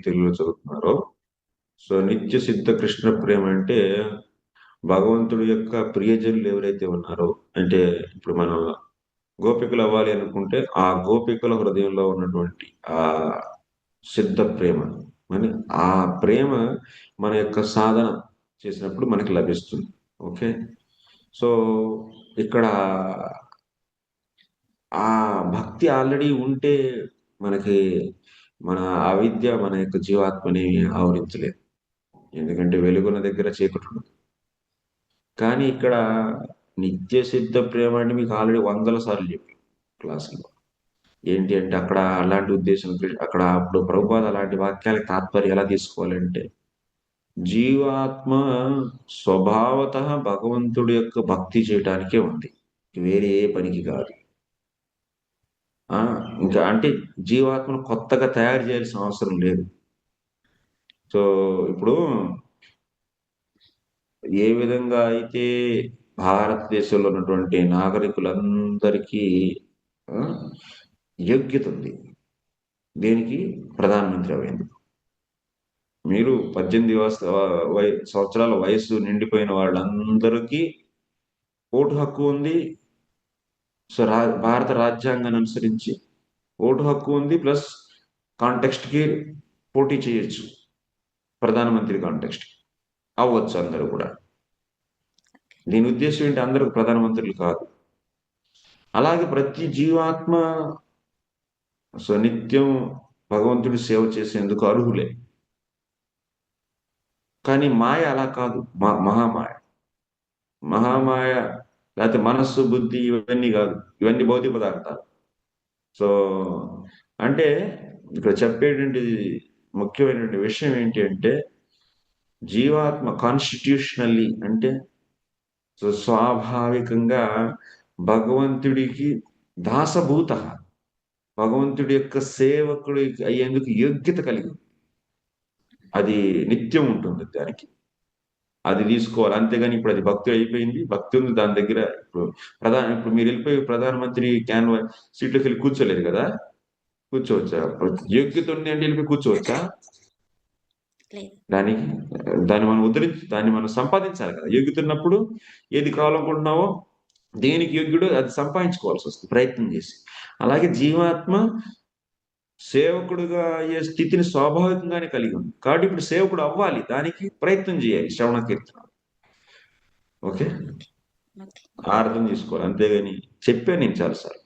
తెలుగులో చదువుతున్నారో, సో నిత్య సిద్ధ కృష్ణ ప్రేమ అంటే భగవంతుడి యొక్క ప్రియజనులు ఎవరైతే ఉన్నారో, అంటే ఇప్పుడు మనం గోపికలు అవ్వాలి అనుకుంటే ఆ గోపికల హృదయంలో ఉన్నటువంటి ఆ సిద్ధ ప్రేమ అని, ఆ ప్రేమ మన యొక్క సాధన చేసినప్పుడు మనకి లభిస్తుంది. ఓకే. సో ఇక్కడ ఆ భక్తి ఆల్రెడీ ఉంటే మనకి మన అవిద్య మన యొక్క జీవాత్మని ఆవరించలేదు. ఎందుకంటే వెలుగున్న దగ్గర చీకటి ఉండదు. కానీ ఇక్కడ నిత్య సిద్ధ ప్రేమ అని మీకు ఆల్రెడీ వందల సార్లు చెప్పాను క్లాసులో. ఏంటి అంటే అక్కడ అలాంటి ఉద్దేశం, అక్కడ అప్పుడు ప్రభుపాద అలాంటి వాక్యాలకు తాత్పర్యం ఎలా తీసుకోవాలంటే, జీవాత్మ స్వభావత భగవంతుడి యొక్క భక్తి చేయటానికే ఉంది, వేరే ఏ పనికి కాదు. ఆ, ఇంకా అంటే జీవాత్మను కొత్తగా తయారు చేయాల్సిన అవసరం లేదు. సో ఇప్పుడు ఏ విధంగా అయితే భారతదేశంలో ఉన్నటువంటి నాగరికులందరికీ ఆ, యోగ్యత ఉంది దేనికి, ప్రధానమంత్రి అయ్యేందుకు. మీరు 18 సంవత్సరాల వయసు నిండిపోయిన వాళ్ళందరికీ ఓటు హక్కు ఉంది. సో భారత రాజ్యాంగాన్ని అనుసరించి ఓటు హక్కు ఉంది, ప్లస్ కాంటెక్స్ట్ కి పోటీ చేయొచ్చు, ప్రధానమంత్రి కాంటెక్స్ట్ అవ్వచ్చు అందరూ కూడా. దీని ఉద్దేశం ఏంటి, అందరూ ప్రధానమంత్రులు కాదు. అలాగే ప్రతి జీవాత్మ సో నిత్యం భగవంతుడి సేవ చేసేందుకు అర్హులే. కానీ మాయ అలా కాదు, మహామాయ. మహామాయ లేకపోతే మనస్సు బుద్ధి ఇవన్నీ కాదు, ఇవన్నీ భౌతిక పదార్థాలు. సో అంటే ఇక్కడ చెప్పేటువంటి ముఖ్యమైనటువంటి విషయం ఏంటి అంటే, జీవాత్మ కాన్స్టిట్యూషనల్లీ అంటే సో స్వాభావికంగా భగవంతుడికి దాసభూత, భగవంతుడి యొక్క సేవకుడి అయ్యేందుకు యోగ్యత కలిగి ఉంది. అది నిత్యం ఉంటుంది దానికి, అది తీసుకోవాలి. అంతేగాని ఇప్పుడు అది భక్తి అయిపోయింది, భక్తి ఉంది దాని దగ్గర. ఇప్పుడు మీరు వెళ్ళిపోయి ప్రధానమంత్రి సీట్లోకి వెళ్ళి కూర్చోలేదు కదా, కూర్చోవచ్చా? యోగ్యత ఉంది అంటే వెళ్ళిపోయి కూర్చోవచ్చా? దానికి దాన్ని మనం దాన్ని మనం సంపాదించాలి కదా. యోగ్యత ఉన్నప్పుడు ఏది కావాలనుకుంటున్నావో, దేనికి యోగ్యుడో అది సంపాదించుకోవాల్సి వస్తుంది ప్రయత్నం చేసి. అలాగే జీవాత్మ సేవకుడుగా అయ్యే స్థితిని స్వాభావికంగానే కలిగి ఉంది. కాబట్టి ఇప్పుడు సేవకుడు అవ్వాలి, దానికి ప్రయత్నం చేయాలి, శ్రవణ కీర్తన. ఓకే, అర్థం చేసుకోవాలి. అంతేగాని చెప్పాను నేను చాలాసార్లు.